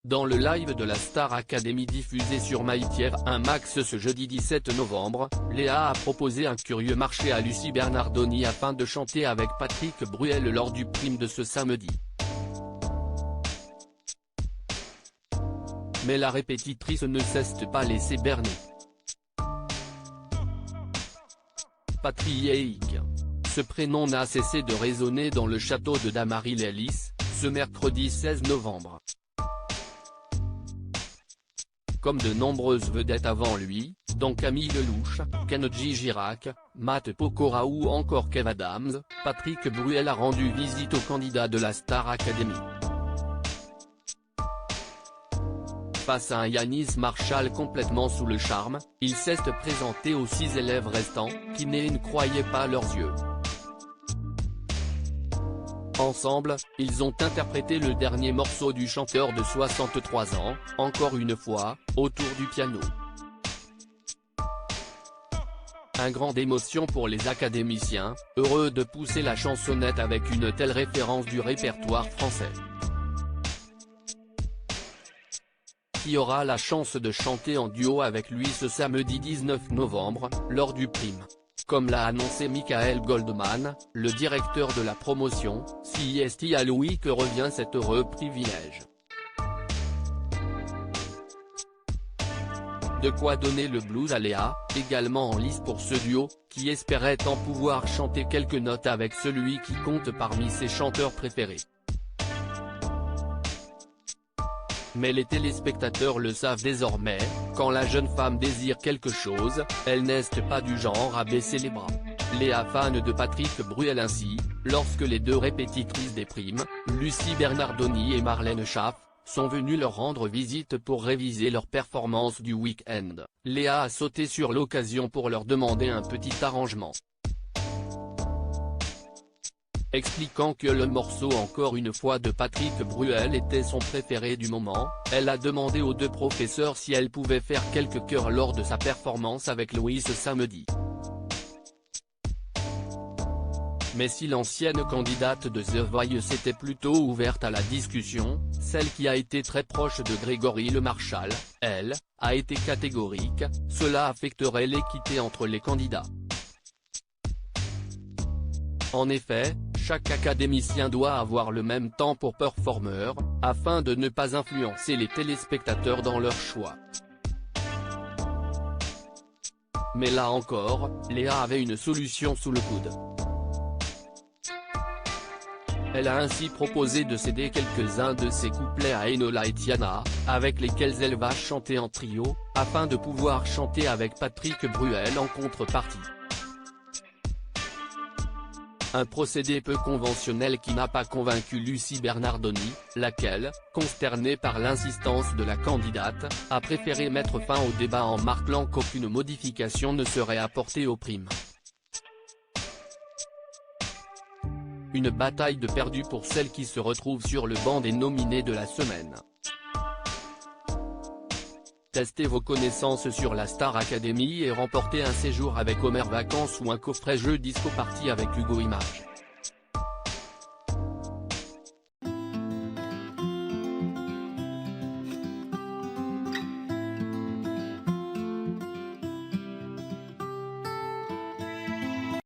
Dans le live de la Star Academy diffusé sur MyTF1 Max ce jeudi 17 novembre, Léa a proposé un curieux marché à Lucie Bernardoni afin de chanter avec Patrick Bruel lors du prime de ce samedi. Mais la répétitrice ne cesse pas laisser berner. Patrick. Ce prénom n'a cessé de résonner dans le château de Damary-les-Lys, ce mercredi 16 novembre. Comme de nombreuses vedettes avant lui, dont Camille Lelouch, Kenji Girac, Matt Pokora ou encore Kev Adams, Patrick Bruel a rendu visite aux candidats de la Star Academy. Face à un Yanis Marshall complètement sous le charme, il s'est présenté aux 6 élèves restants, qui ne croyaient pas leurs yeux. Ensemble, ils ont interprété le dernier morceau du chanteur de 63 ans, encore une fois, autour du piano. Un grand d'émotion pour les académiciens, heureux de pousser la chansonnette avec une telle référence du répertoire français. Qui aura la chance de chanter en duo avec lui ce samedi 19 novembre, lors du prime. Comme l'a annoncé Michael Goldman, le directeur de la promotion, c'est à lui que revient cet heureux privilège. De quoi donner le blues à Léa, également en lice pour ce duo, qui espérait en pouvoir chanter quelques notes avec celui qui compte parmi ses chanteurs préférés. Mais les téléspectateurs le savent désormais, quand la jeune femme désire quelque chose, elle n'est pas du genre à baisser les bras. Léa fan de Patrick Bruel ainsi, lorsque les deux répétitrices des primes, Lucie Bernardoni et Marlène Schaff, sont venues leur rendre visite pour réviser leur performance du week-end, Léa a sauté sur l'occasion pour leur demander un petit arrangement. Expliquant que le morceau encore une fois de Patrick Bruel était son préféré du moment, elle a demandé aux deux professeurs si elle pouvait faire quelques chœurs lors de sa performance avec Louis ce samedi. Mais si l'ancienne candidate de The Voice s'était plutôt ouverte à la discussion, celle qui a été très proche de Grégory Le Marchal, elle, a été catégorique, cela affecterait l'équité entre les candidats. En effet, chaque académicien doit avoir le même temps pour performeur, afin de ne pas influencer les téléspectateurs dans leur choix. Mais là encore, Léa avait une solution sous le coude. Elle a ainsi proposé de céder quelques-uns de ses couplets à Enola et Tiana, avec lesquels elle va chanter en trio, afin de pouvoir chanter avec Patrick Bruel en contrepartie. Un procédé peu conventionnel qui n'a pas convaincu Lucie Bernardoni, laquelle, consternée par l'insistance de la candidate, a préféré mettre fin au débat en martelant qu'aucune modification ne serait apportée aux primes. Une bataille de perdu pour celle qui se retrouve sur le banc des nominés de la semaine. Testez vos connaissances sur la Star Academy et remportez un séjour avec Homer Vacances ou un coffret jeu disco party avec Hugo Images.